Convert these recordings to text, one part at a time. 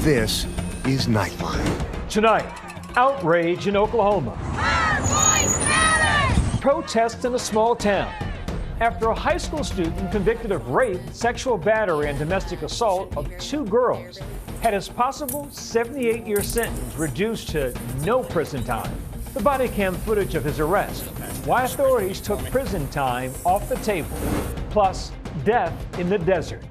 This is Nightline. Tonight, outrage in Oklahoma. Our voice matters! Protests in a small town after a high school student convicted of rape, sexual battery, and domestic assault of 2 girls had his possible 78-year sentence reduced to no prison time. The body cam footage of his arrest, why authorities took prison time off the table, plus death in the desert.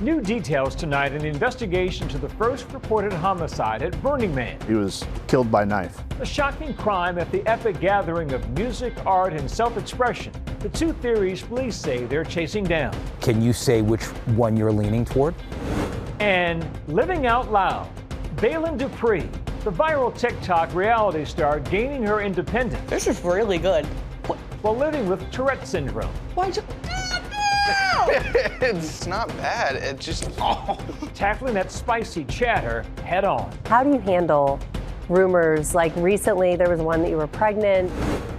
New details tonight in the investigation to the first reported homicide at Burning Man. He was killed by knife. A shocking crime at the epic gathering of music, art, and self-expression. The 2 theories police say they're chasing down. Can you say which one you're leaning toward? And living out loud, Baylen Dupree, the viral TikTok reality star gaining her independence. This is really good. While living with Tourette's syndrome. Why'd you? It's not bad. It just, Tackling that spicy chatter head on. How do you handle rumors like recently there was one that you were pregnant?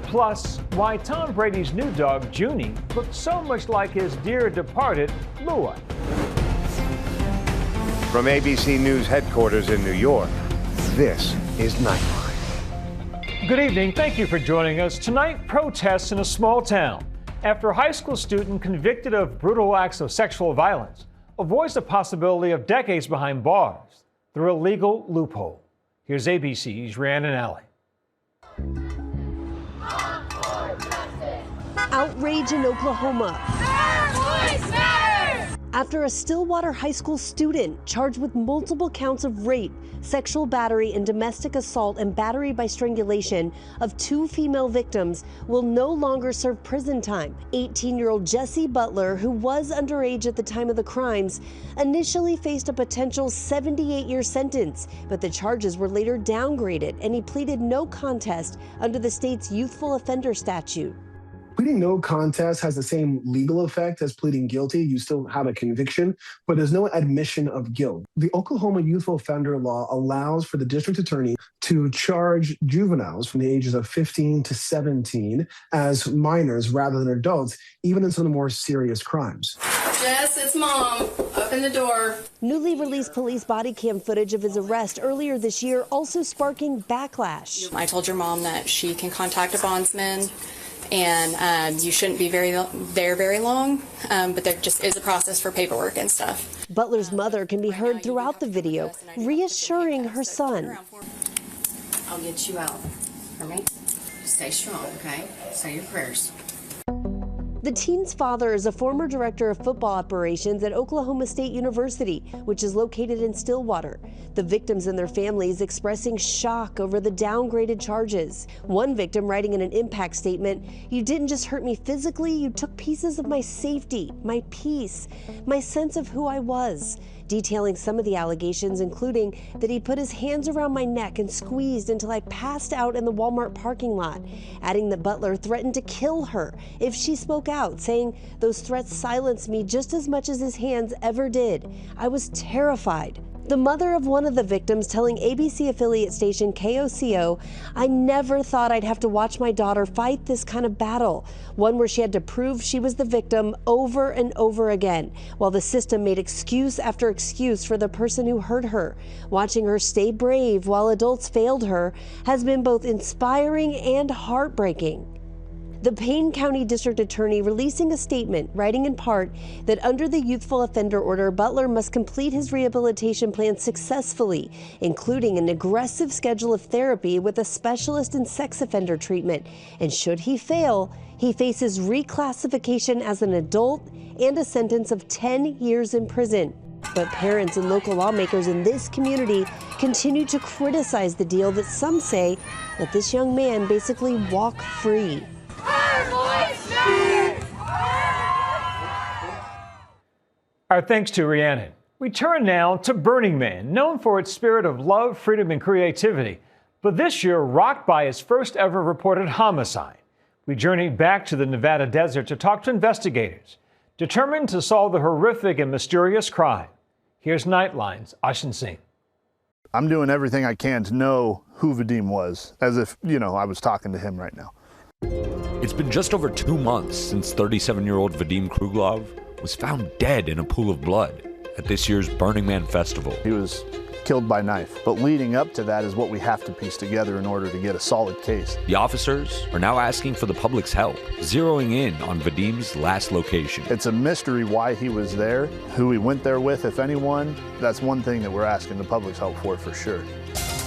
Plus, why Tom Brady's new dog, Junie, looked so much like his dear departed Lua. From ABC News headquarters in New York, this is Nightline. Good evening. Thank you for joining us. Tonight, protests in a small town after a high school student convicted of brutal acts of sexual violence avoids the possibility of decades behind bars through a legal loophole. Here's ABC's Rhiannon Alley. Outrage in Oklahoma. Our voice matters! After a Stillwater High School student charged with multiple counts of rape, sexual battery, and domestic assault and battery by strangulation of 2 female victims will no longer serve prison time. 18-year-old Jesse Butler, who was underage at the time of the crimes, initially faced a potential 78-year sentence, but the charges were later downgraded and he pleaded no contest under the state's youthful offender statute. Pleading no contest has the same legal effect as pleading guilty. You still have a conviction, but there's no admission of guilt. The Oklahoma youthful offender law allows for the district attorney to charge juveniles from the ages of 15 to 17 as minors rather than adults, even in some of the more serious crimes. Jess, it's Mom. Open the door. Newly released police body cam footage of his arrest earlier this year also sparking backlash. I told your mom that she can contact a bondsman, and you shouldn't be very long, but there just is a process for paperwork and stuff. Butler's mother can be heard throughout the video, reassuring her son. I'll get you out, all right? Just stay strong, okay? Say your prayers. The teen's father is a former director of football operations at Oklahoma State University, which is located in Stillwater. The victims and their families expressing shock over the downgraded charges. One victim writing in an impact statement, "You didn't just hurt me physically, you took pieces of my safety, my peace, my sense of who I was." Detailing some of the allegations, including that he put his hands around my neck and squeezed until I passed out in the Walmart parking lot, adding that Butler threatened to kill her if she spoke out, saying those threats silenced me just as much as his hands ever did. I was terrified. The mother of one of the victims telling ABC affiliate station KOCO, "I never thought I'd have to watch my daughter fight this kind of battle, one where she had to prove she was the victim over and over again, while the system made excuse after excuse for the person who hurt her. Watching her stay brave while adults failed her has been both inspiring and heartbreaking." The Payne County District Attorney releasing a statement, writing in part that under the youthful offender order, Butler must complete his rehabilitation plan successfully, including an aggressive schedule of therapy with a specialist in sex offender treatment. And should he fail, he faces reclassification as an adult and a sentence of 10 years in prison. But parents and local lawmakers in this community continue to criticize the deal that some say let this young man basically walk free. Our thanks to Rhiannon. We turn now to Burning Man, known for its spirit of love, freedom, and creativity, but this year rocked by its first ever reported homicide. We journeyed back to the Nevada desert to talk to investigators, determined to solve the horrific and mysterious crime. Here's Nightline's Ashin Singh. I'm doing everything I can to know who Vadim was, as if, I was talking to him right now. It's been just over 2 months since 37-year-old Vadim Kruglov was found dead in a pool of blood at this year's Burning Man Festival. He was killed by knife. But leading up to that is what we have to piece together in order to get a solid case. The officers are now asking for the public's help, zeroing in on Vadim's last location. It's a mystery why he was there, who he went there with, if anyone. That's one thing that we're asking the public's help for sure.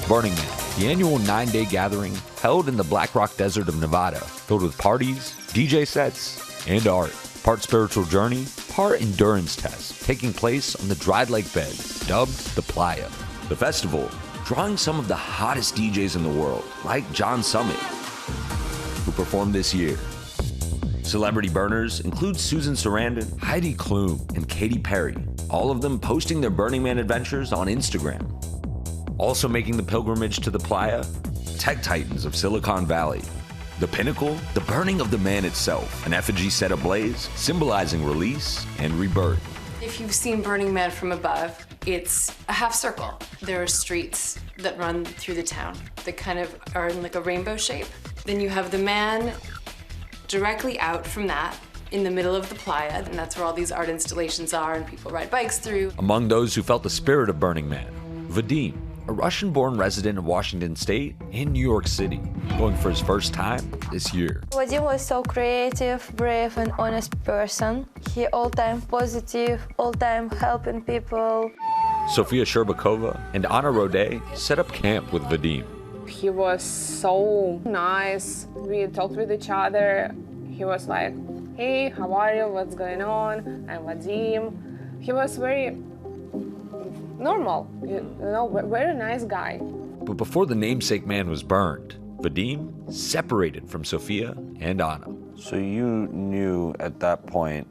Burning Man, the annual 9-day gathering held in the Black Rock Desert of Nevada, filled with parties, DJ sets, and art. Part spiritual journey, part endurance test, taking place on the dried lake bed, dubbed the Playa. The festival, drawing some of the hottest DJs in the world, like John Summit, who performed this year. Celebrity burners include Susan Sarandon, Heidi Klum, and Katy Perry, all of them posting their Burning Man adventures on Instagram. Also making the pilgrimage to the Playa, tech titans of Silicon Valley. The pinnacle, the burning of the man itself, an effigy set ablaze, symbolizing release and rebirth. If you've seen Burning Man from above, it's a half circle. There are streets that run through the town that kind of are in like a rainbow shape. Then you have the man directly out from that in the middle of the Playa, and that's where all these art installations are and people ride bikes through. Among those who felt the spirit of Burning Man, Vadim, a Russian-born resident of Washington State in New York City, going for his first time this year. Vadim was so creative, brave, and honest person. He all-time positive, all-time helping people. Sofia Sherbakova and Anna Rode set up camp with Vadim. He was so nice. We talked with each other. He was like, hey, how are you? What's going on? I'm Vadim. He was very normal, you know, very nice guy. But before the namesake man was burned, Vadim separated from Sofia and Anna. So you knew at that point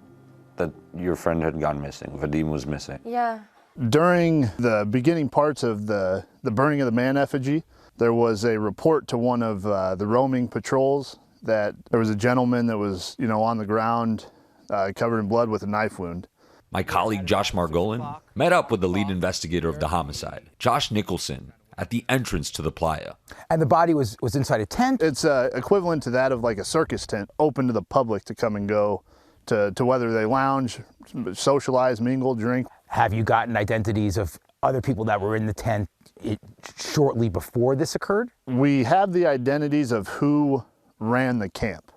that your friend had gone missing, Vadim was missing? Yeah. During the beginning parts of the burning of the man effigy, there was a report to one of the roaming patrols that there was a gentleman that was, on the ground covered in blood with a knife wound. My colleague Josh Margolin met up with the lead investigator of the homicide, Josh Nicholson, at the entrance to the Playa. And the body was inside a tent? It's equivalent to that of like a circus tent, open to the public to come and go, to whether they lounge, socialize, mingle, drink. Have you gotten identities of other people that were in the tent shortly before this occurred? We have the identities of who ran the camp.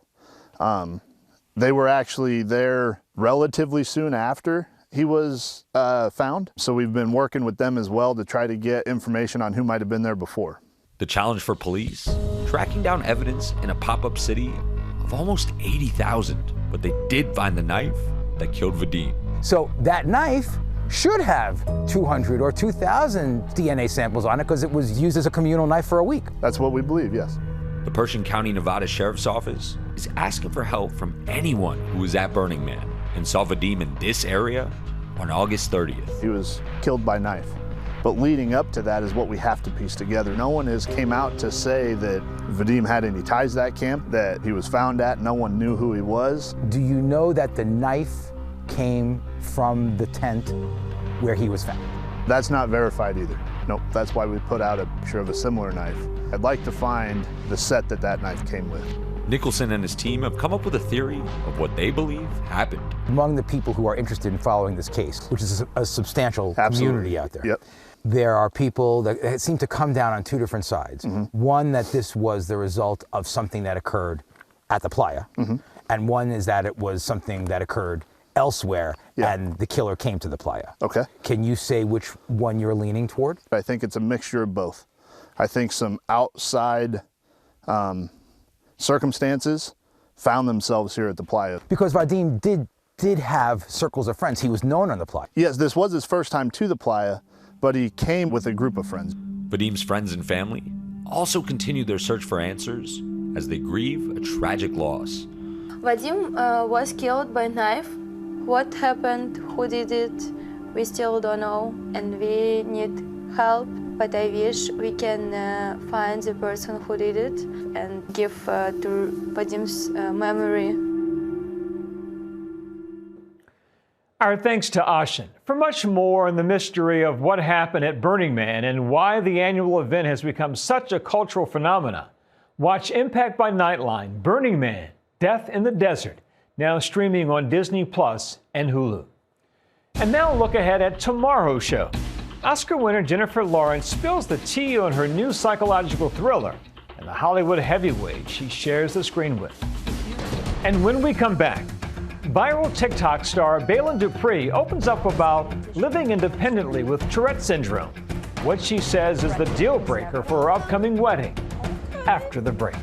They were actually there relatively soon after he was found. So we've been working with them as well to try to get information on who might have been there before. The challenge for police, tracking down evidence in a pop-up city of almost 80,000. But they did find the knife that killed Vadim. So that knife should have 200 or 2,000 DNA samples on it because it was used as a communal knife for a week. That's what we believe, yes. The Pershing County, Nevada Sheriff's Office is asking for help from anyone who was at Burning Man and saw Vadim in this area on August 30th. He was killed by knife. But leading up to that is what we have to piece together. No one has came out to say that Vadim had any ties to that camp, that he was found at, no one knew who he was. Do you know that the knife came from the tent where he was found? That's not verified either. Nope, that's why we put out a picture of a similar knife. I'd like to find the set that knife came with. Nicholson and his team have come up with a theory of what they believe happened. Among the people who are interested in following this case, which is a substantial community out there, yep. There are people that seem to come down on two different sides. Mm-hmm. One, that this was the result of something that occurred at the Playa, mm-hmm. and one is that it was something that occurred elsewhere, and the killer came to the Playa. Okay. Can you say which one you're leaning toward? I think it's a mixture of both. I think some outside circumstances found themselves here at the Playa. Because Vadim did have circles of friends. He was known on the Playa. Yes, this was his first time to the Playa, but he came with a group of friends. Vadim's friends and family also continue their search for answers as they grieve a tragic loss. Vadim was killed by knife. What happened? Who did it? We still don't know, and we need help. But I wish we can find the person who did it and give to Vadim's memory. Our thanks to Ashen. For much more on the mystery of what happened at Burning Man and why the annual event has become such a cultural phenomenon, watch Impact by Nightline, Burning Man, Death in the Desert, now streaming on Disney Plus and Hulu. And now look ahead at tomorrow's show. Oscar winner Jennifer Lawrence spills the tea on her new psychological thriller and the Hollywood heavyweight she shares the screen with. And when we come back, viral TikTok star Baylen Dupree opens up about living independently with Tourette's syndrome. What she says is the deal breaker for her upcoming wedding. After the break.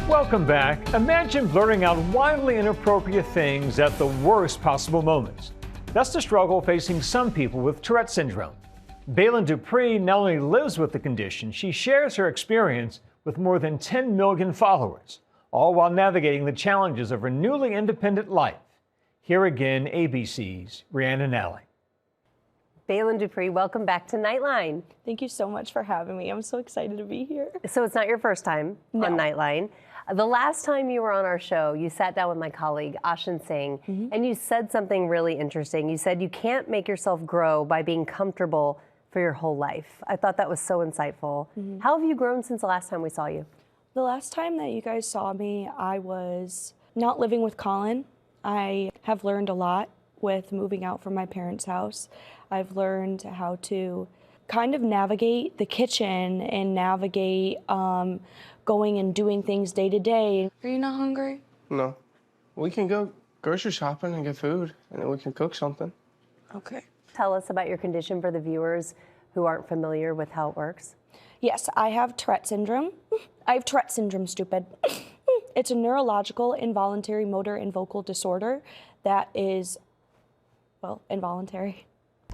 Welcome back. Imagine blurting out wildly inappropriate things at the worst possible moments. That's the struggle facing some people with Tourette's syndrome. Baylen Dupree not only lives with the condition, she shares her experience with more than 10 million followers, all while navigating the challenges of her newly independent life. Here again, ABC's Rhiannon Alley. Baylen Dupree, welcome back to Nightline. Thank you so much for having me. I'm so excited to be here. So it's not your first time on Nightline. The last time you were on our show, you sat down with my colleague, Ashin Singh, and you said something really interesting. You said you can't make yourself grow by being comfortable for your whole life. I thought that was so insightful. How have you grown since the last time we saw you? The last time that you guys saw me, I was not living with Colin. I have learned a lot with moving out from my parents' house. I've learned how to kind of navigate the kitchen and navigate going and doing things day to day. Are you not hungry? No. We can go grocery shopping and get food, and then we can cook something. Okay. Tell us about your condition for the viewers who aren't familiar with how it works. Yes, I have Tourette's syndrome. I have Tourette's syndrome, stupid. It's a neurological, involuntary motor and vocal disorder that is, well, involuntary.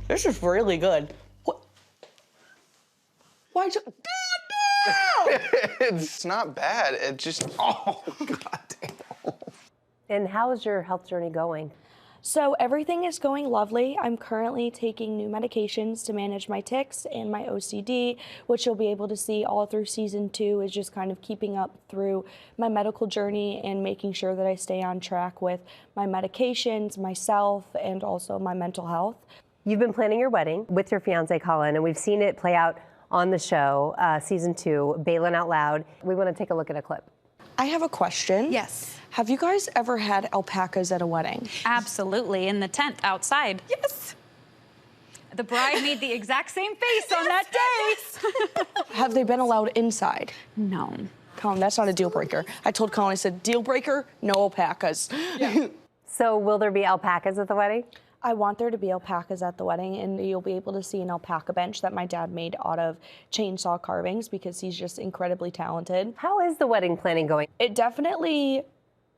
This is really good. What? Why'd you... It's not bad. It just... Oh, God damn. And how is your health journey going? So everything is going lovely. I'm currently taking new medications to manage my tics and my OCD, which you'll be able to see all through season 2 is just kind of keeping up through my medical journey and making sure that I stay on track with my medications, myself, and also my mental health. You've been planning your wedding with your fiance, Colin, and we've seen it play out on the show, season 2, Baylen Out Loud. We want to take a look at a clip. I have a question. Yes. Have you guys ever had alpacas at a wedding? Absolutely, in the tent outside. Yes. The bride made the exact same face on that day. Have they been allowed inside? No. Colin, that's not a deal breaker. I told Colin, I said, deal breaker, no alpacas. Yeah. So will there be alpacas at the wedding? I want there to be alpacas at the wedding, and you'll be able to see an alpaca bench that my dad made out of chainsaw carvings because he's just incredibly talented. How is the wedding planning going? It definitely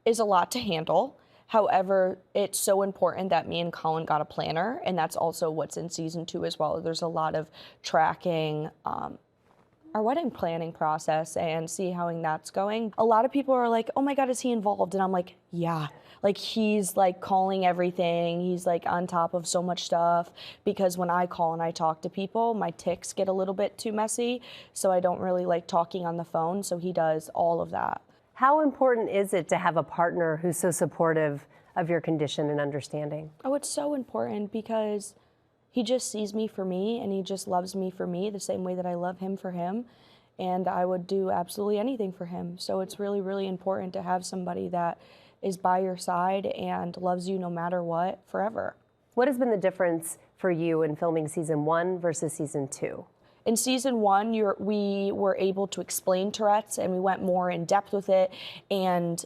is a lot to handle. However, it's so important that me and Colin got a planner, and that's also what's in season 2 as well. There's a lot of tracking our wedding planning process and see how that's going. A lot of people are like, oh my God, is he involved? And I'm like, yeah. Like he's like calling everything. He's like on top of so much stuff because when I call and I talk to people, my tics get a little bit too messy. So I don't really like talking on the phone. So he does all of that. How important is it to have a partner who's so supportive of your condition and understanding? Oh, it's so important because he just sees me for me and he just loves me for me the same way that I love him for him. And I would do absolutely anything for him. So it's really, really important to have somebody that is by your side and loves you no matter what, forever. What has been the difference for you in filming season 1 versus season 2? In season 1, we were able to explain Tourette's and we went more in depth with it and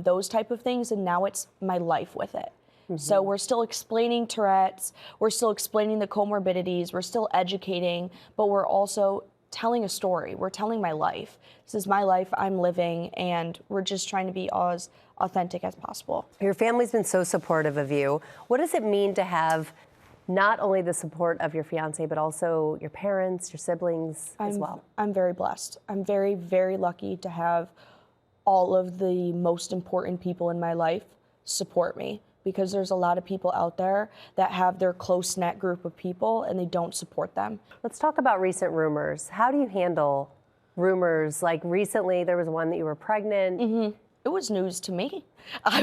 those type of things, and now it's my life with it. So we're still explaining Tourette's, we're still explaining the comorbidities, we're still educating, but we're also telling a story. We're telling my life. This is my life I'm living, and we're just trying to be as authentic as possible. Your family's been so supportive of you. What does it mean to have not only the support of your fiance, but also your parents, your siblings as well? I'm very blessed. I'm very, very lucky to have all of the most important people in my life support me, because there's a lot of people out there that have their close-knit group of people and they don't support them. Let's talk about recent rumors. How do you handle rumors? Like recently there was one that you were pregnant. It was news to me. I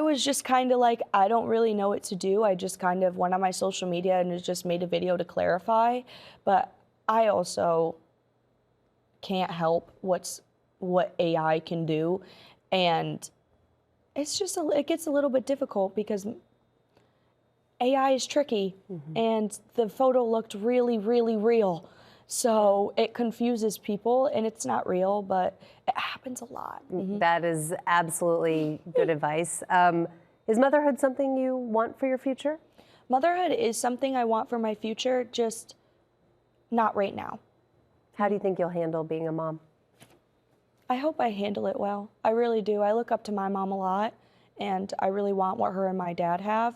was just kind of like, I don't really know what to do. I just kind of went on my social media and just made a video to clarify. But I also can't help what's what AI can do. And it's just, it gets a little bit difficult because AI is tricky and the photo looked really, really real. So it confuses people and it's not real, but it happens a lot. That is absolutely good advice. Is motherhood something you want for your future? Motherhood is something I want for my future, just not right now. How do you think you'll handle being a mom? I hope I handle it well. I really do. I look up to my mom a lot, and I really want what her and my dad have.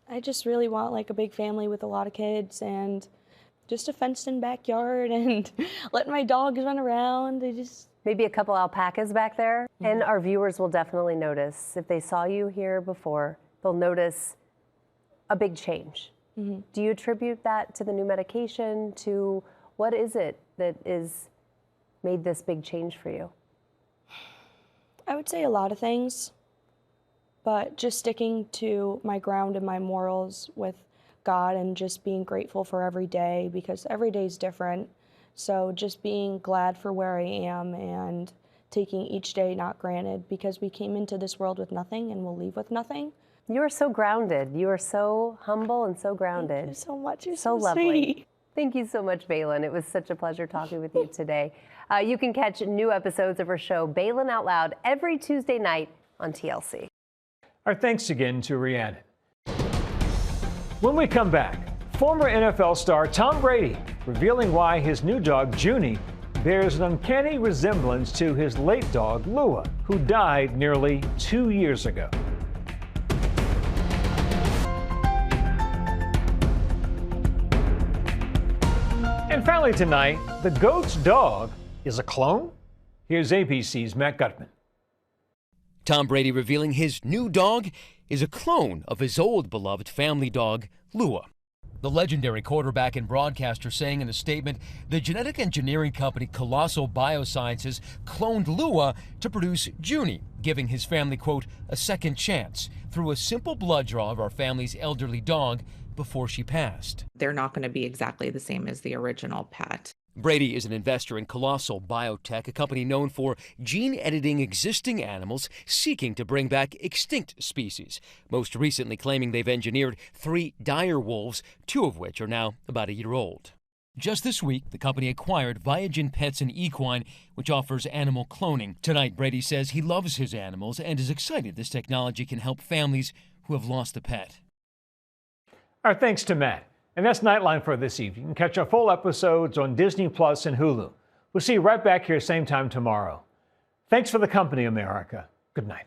I just really want like a big family with a lot of kids and just a fenced-in backyard and let my dogs run around. They just maybe a couple alpacas back there. And our viewers will definitely notice. If they saw you here before, they'll notice a big change. Do you attribute that to the new medication? To what is it that is made this big change for you? I would say a lot of things, but just sticking to my ground and my morals with God and just being grateful for every day, because every day is different. So just being glad for where I am and taking each day not granted, because we came into this world with nothing and we'll leave with nothing. You are so grounded. You are so humble and so grounded. Thank you so much. You're so so lovely. sweet. Thank you so much, Baylen. It was such a pleasure talking with you today. You can catch new episodes of our show, Baylen Out Loud, every Tuesday night on TLC. Our thanks again to Rhiannon. When we come back, former NFL star Tom Brady revealing why his new dog, Junie, bears an uncanny resemblance to his late dog, Lua, who died nearly 2 years ago. And finally tonight, the GOAT's dog is a clone? Here's ABC's Matt Gutman. Tom Brady revealing his new dog is a clone of his old beloved family dog, Lua. The legendary quarterback and broadcaster saying in a statement, the genetic engineering company Colossal Biosciences cloned Lua to produce Junie, giving his family, quote, a second chance through a simple blood draw of our family's elderly dog before she passed. They're not going to be exactly the same as the original pet. Brady is an investor in Colossal Biotech, a company known for gene editing existing animals seeking to bring back extinct species, most recently claiming they've engineered 3 dire wolves, 2 of which are now about a year old. Just this week, the company acquired Viagen Pets and Equine, which offers animal cloning. Tonight, Brady says he loves his animals and is excited this technology can help families who have lost a pet. Our thanks to Matt. And that's Nightline for this evening. You can catch our full episodes on Disney Plus and Hulu. We'll see you right back here same time tomorrow. Thanks for the company, America. Good night.